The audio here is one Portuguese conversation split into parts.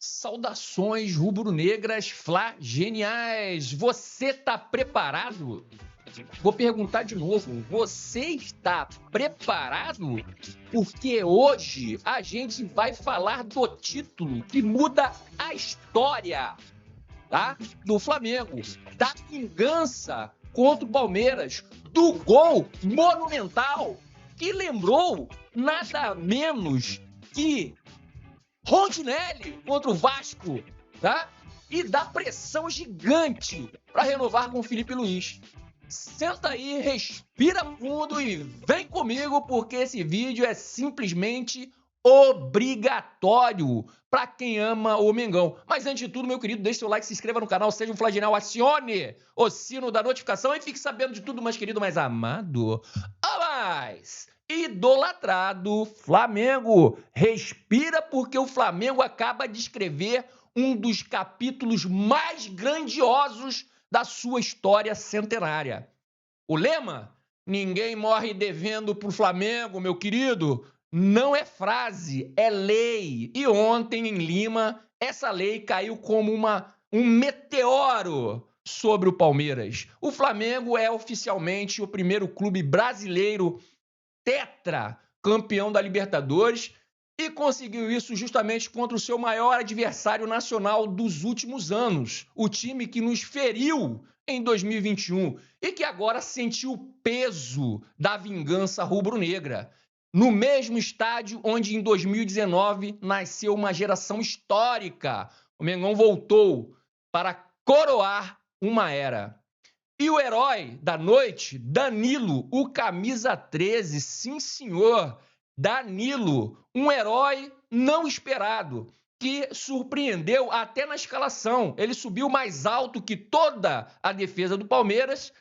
Saudações rubro-negras flageniais. Você está preparado? Vou perguntar de novo. Você está preparado? Porque hoje a gente vai falar do título que muda a história, tá? Do Flamengo, da vingança contra o Palmeiras, do gol monumental que lembrou nada menos que Rondinelli contra o Vasco, tá? E dá pressão gigante para renovar com o Felipe Luiz. Senta aí, respira fundo e vem comigo, porque esse vídeo é simplesmente obrigatório para quem ama o Mengão. Mas antes de tudo, meu querido, deixe seu like, se inscreva no canal, seja um flaginal, acione o sino da notificação e fique sabendo de tudo, mais querido, mais amado. A mais idolatrado Flamengo. Respira, porque o Flamengo acaba de escrever um dos capítulos mais grandiosos da sua história centenária. O lema, ninguém morre devendo pro Flamengo, meu querido, não é frase, é lei. E ontem em Lima, essa lei caiu como um meteoro sobre o Palmeiras. O Flamengo é oficialmente o primeiro clube brasileiro tetra campeão da Libertadores e conseguiu isso justamente contra o seu maior adversário nacional dos últimos anos, o time que nos feriu em 2021 e que agora sentiu o peso da vingança rubro-negra. No mesmo estádio onde em 2019 nasceu uma geração histórica, o Mengão voltou para coroar uma era. E o herói da noite, Danilo, o camisa 13, sim senhor, Danilo, um herói não esperado, que surpreendeu até na escalação. Ele subiu mais alto que toda a defesa do Palmeiras,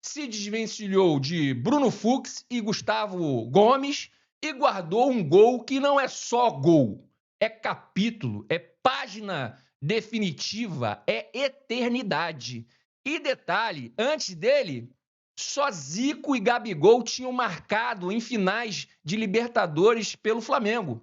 se desvencilhou de Bruno Fux e Gustavo Gomes e guardou um gol que não é só gol, é capítulo, é página definitiva, é eternidade. E detalhe, antes dele, só Zico e Gabigol tinham marcado em finais de Libertadores pelo Flamengo,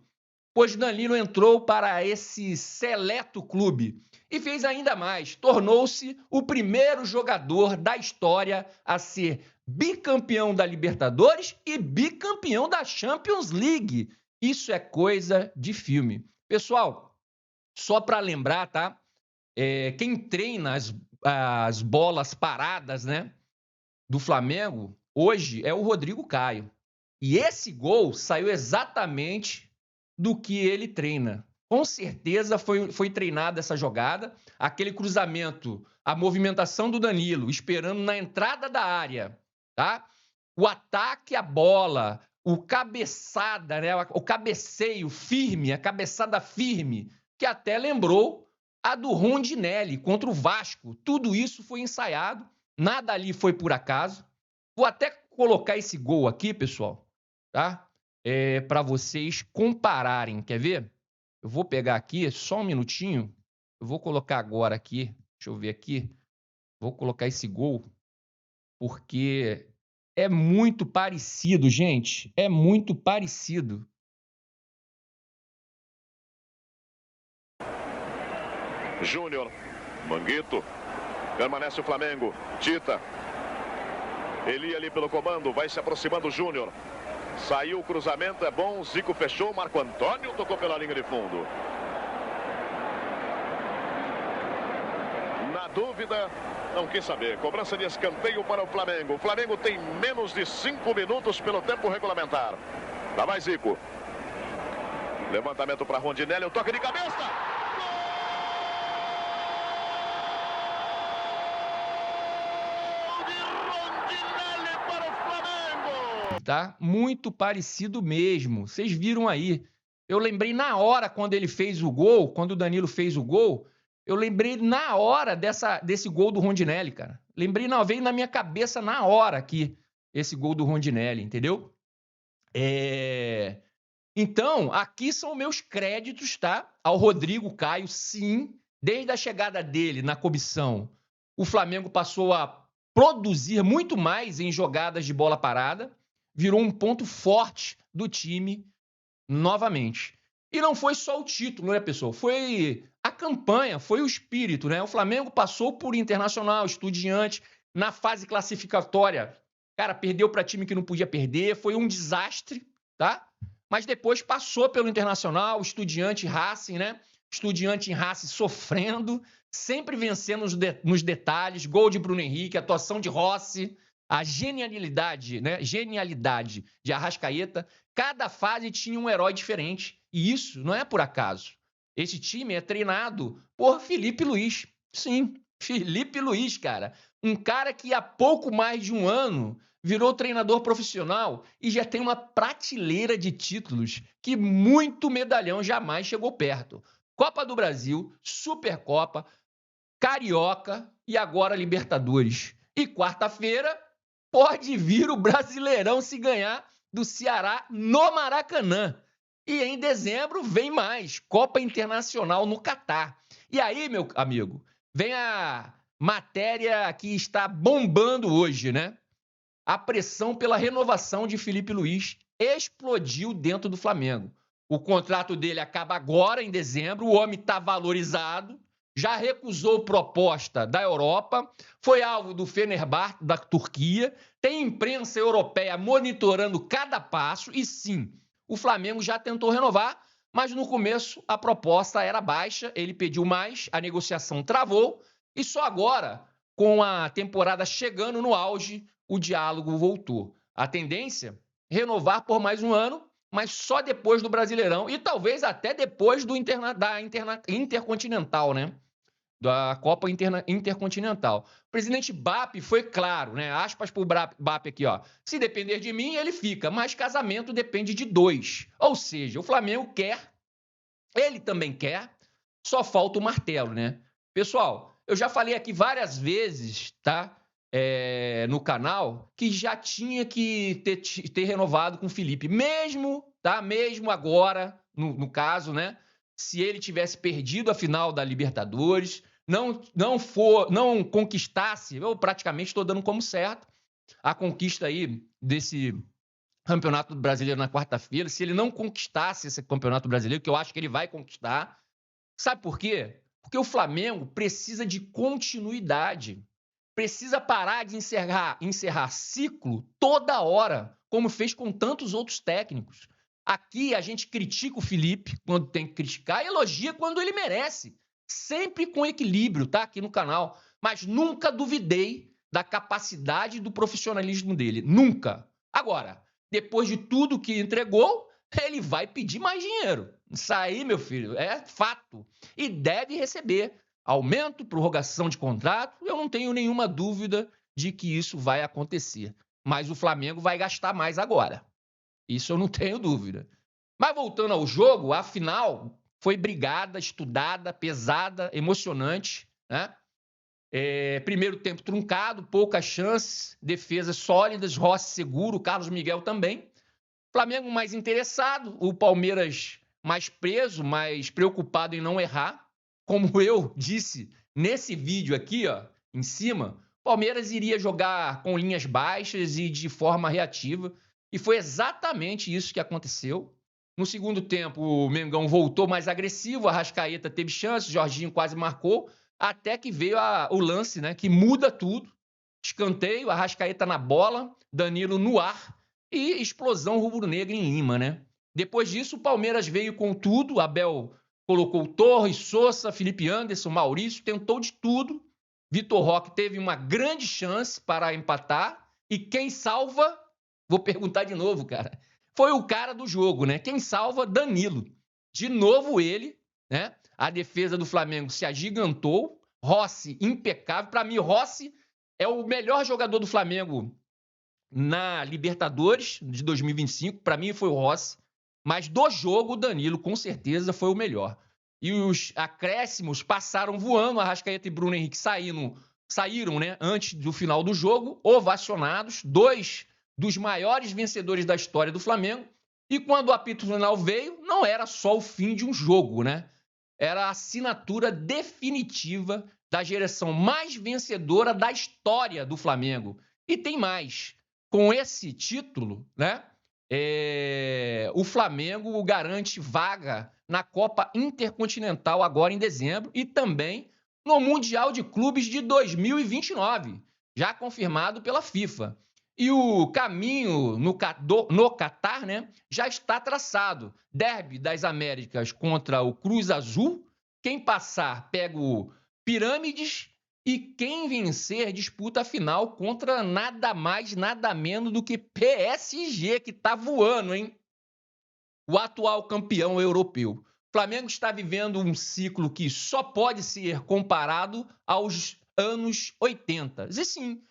pois Danilo entrou para esse seleto clube e fez ainda mais, tornou-se o primeiro jogador da história a ser bicampeão da Libertadores e bicampeão da Champions League. Isso é coisa de filme. Pessoal, só para lembrar, tá? Quem treina as bolas paradas, né, do Flamengo hoje é o Rodrigo Caio. E esse gol saiu exatamente do que ele treina. Com certeza foi treinada essa jogada, aquele cruzamento, a movimentação do Danilo, esperando na entrada da área, tá? O ataque à bola, o cabeçada, né, o cabeceio firme, a cabeçada firme, que até lembrou a do Rondinelli contra o Vasco. Tudo isso foi ensaiado, nada ali foi por acaso. Vou até colocar esse gol aqui, pessoal, tá? Para vocês compararem. Quer ver? Eu vou pegar aqui, só um minutinho. Eu vou colocar agora aqui. Deixa eu ver aqui. Vou colocar esse gol, porque é muito parecido, gente. É muito parecido. Júnior, Manguito, permanece o Flamengo, Tita, Eli ali pelo comando, vai se aproximando o Júnior, saiu o cruzamento, é bom, Zico fechou, Marco Antônio tocou pela linha de fundo. Na dúvida, não quis saber, cobrança de escanteio para o Flamengo. O Flamengo tem menos de 5 minutos pelo tempo regulamentar. Lá vai Zico. Levantamento para Rondinelli, o toque de cabeça. Tá? Muito parecido mesmo. Vocês viram aí. Eu lembrei na hora quando ele fez o gol, quando o Danilo fez o gol, eu lembrei na hora desse gol do Rondinelli, cara. Veio na minha cabeça na hora aqui esse gol do Rondinelli, entendeu? Então, aqui são meus créditos, tá? Ao Rodrigo Caio, sim. Desde a chegada dele na comissão, o Flamengo passou a produzir muito mais em jogadas de bola parada. Virou um ponto forte do time novamente. E não foi só o título, né, pessoal? Foi campanha foi o espírito, né? O Flamengo passou por Internacional, Estudiantes, na fase classificatória. Cara, perdeu para time que não podia perder, foi um desastre, tá? Mas depois passou pelo Internacional, Estudiante e Racing, né? Estudiante e Racing sofrendo, sempre vencendo nos detalhes, gol de Bruno Henrique, atuação de Rossi, a genialidade, né? Genialidade de Arrascaeta. Cada fase tinha um herói diferente, e isso não é por acaso. Esse time é treinado por Felipe Luiz. Sim, Felipe Luiz, cara. Um cara que há pouco mais de um ano virou treinador profissional e já tem uma prateleira de títulos que muito medalhão jamais chegou perto. Copa do Brasil, Supercopa, Carioca e agora Libertadores. E quarta-feira pode vir o Brasileirão se ganhar do Ceará no Maracanã. E em dezembro vem mais, Copa Internacional no Catar. E aí, meu amigo, vem a matéria que está bombando hoje, né? A pressão pela renovação de Felipe Luiz explodiu dentro do Flamengo. O contrato dele acaba agora, em dezembro, o homem está valorizado, já recusou proposta da Europa, foi alvo do Fenerbahçe da Turquia, tem imprensa europeia monitorando cada passo e sim, o Flamengo já tentou renovar, mas no começo a proposta era baixa, ele pediu mais, a negociação travou e só agora, com a temporada chegando no auge, o diálogo voltou. A tendência? Renovar por mais um ano, mas só depois do Brasileirão e talvez até depois do Intercontinental, né? Da Copa Intercontinental. O presidente BAP foi claro, né? Aspas pro BAP aqui, ó. Se depender de mim, ele fica, mas casamento depende de dois. Ou seja, o Flamengo quer, ele também quer, só falta o martelo, né? Pessoal, eu já falei aqui várias vezes, tá? No canal, que já tinha que ter renovado com o Felipe. Mesmo, tá? Mesmo agora, no caso, né? Se ele tivesse perdido a final da Libertadores, não conquistasse, eu praticamente estou dando como certo, a conquista aí desse Campeonato Brasileiro na quarta-feira, se ele não conquistasse esse Campeonato Brasileiro, que eu acho que ele vai conquistar, sabe por quê? Porque o Flamengo precisa de continuidade, precisa parar de encerrar ciclo toda hora, como fez com tantos outros técnicos. Aqui a gente critica o Felipe quando tem que criticar e elogia quando ele merece. Sempre com equilíbrio, tá? Aqui no canal. Mas nunca duvidei da capacidade e do profissionalismo dele. Nunca. Agora, depois de tudo que entregou, ele vai pedir mais dinheiro. Isso aí, meu filho, é fato. E deve receber aumento, prorrogação de contrato. Eu não tenho nenhuma dúvida de que isso vai acontecer. Mas o Flamengo vai gastar mais agora. Isso eu não tenho dúvida. Mas voltando ao jogo, a final foi brigada, estudada, pesada, emocionante, né? Primeiro tempo truncado, poucas chances, defesas sólidas, Rossi seguro, Carlos Miguel também. Flamengo mais interessado, o Palmeiras mais preso, mais preocupado em não errar. Como eu disse nesse vídeo aqui, ó, em cima, Palmeiras iria jogar com linhas baixas e de forma reativa. E foi exatamente isso que aconteceu. No segundo tempo, o Mengão voltou mais agressivo, a Arrascaeta teve chance, Jorginho quase marcou, até que veio o lance, né, que muda tudo. Escanteio, a Arrascaeta na bola, Danilo no ar e explosão rubro-negra em Lima, né? Depois disso, o Palmeiras veio com tudo, Abel colocou Torres, Sousa, Felipe Anderson, Maurício, tentou de tudo. Vitor Roque teve uma grande chance para empatar e quem salva... Vou perguntar de novo, cara. Foi o cara do jogo, né? Quem salva? Danilo. De novo ele, né? A defesa do Flamengo se agigantou. Rossi, impecável. Para mim, Rossi é o melhor jogador do Flamengo na Libertadores de 2025. Para mim, foi o Rossi. Mas do jogo, o Danilo, com certeza, foi o melhor. E os acréscimos passaram voando. Arrascaeta e Bruno Henrique saíram, né? Antes do final do jogo, ovacionados. Dois dos maiores vencedores da história do Flamengo, e quando o apito final veio, não era só o fim de um jogo, né? Era a assinatura definitiva da geração mais vencedora da história do Flamengo. E tem mais. Com esse título, né? O Flamengo garante vaga na Copa Intercontinental agora em dezembro e também no Mundial de Clubes de 2029, já confirmado pela FIFA. E o caminho no Catar, né, já está traçado. Derby das Américas contra o Cruz Azul. Quem passar pega o Pirâmides e quem vencer disputa a final contra nada mais, nada menos do que PSG, que tá voando, hein? O atual campeão europeu. O Flamengo está vivendo um ciclo que só pode ser comparado aos anos 80. E sim,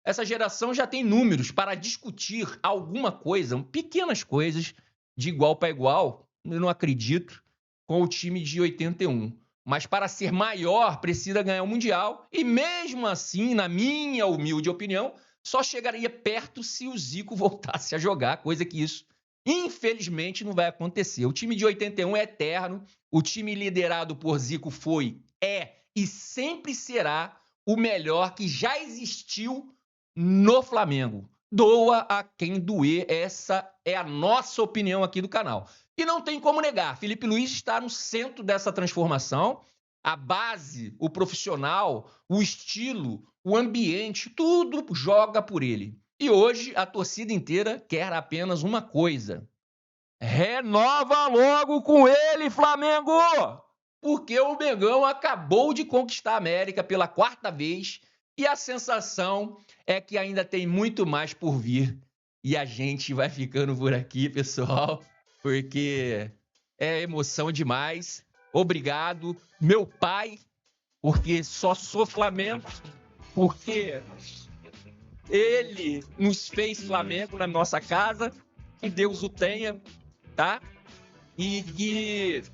essa geração já tem números para discutir alguma coisa, pequenas coisas, de igual para igual, eu não acredito, com o time de 81. Mas para ser maior, precisa ganhar o Mundial. E mesmo assim, na minha humilde opinião, só chegaria perto se o Zico voltasse a jogar, coisa que isso, infelizmente, não vai acontecer. O time de 81 é eterno. O time liderado por Zico foi, é e sempre será o melhor que já existiu no Flamengo. Doa a quem doer, essa é a nossa opinião aqui do canal. E não tem como negar, Felipe Luiz está no centro dessa transformação. A base, o profissional, o estilo, o ambiente, tudo joga por ele. E hoje a torcida inteira quer apenas uma coisa: renova logo com ele, Flamengo! Porque o Mengão acabou de conquistar a América pela 4ª vez e a sensação é que ainda tem muito mais por vir. E a gente vai ficando por aqui, pessoal, porque é emoção demais. Obrigado, meu pai, porque só sou Flamengo, porque ele nos fez Flamengo na nossa casa, que Deus o tenha, tá? E que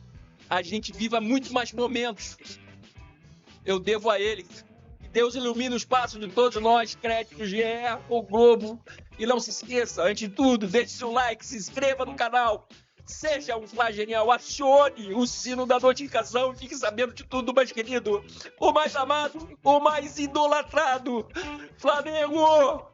a gente viva muito mais momentos. Eu devo a ele. Que Deus ilumine os passos de todos nós, crédito, GE, o Globo. E não se esqueça, antes de tudo, deixe seu like, se inscreva no canal. Seja um Fla Genial, acione o sino da notificação e fique sabendo de tudo, mais querido. O mais amado, o mais idolatrado. Flamengo!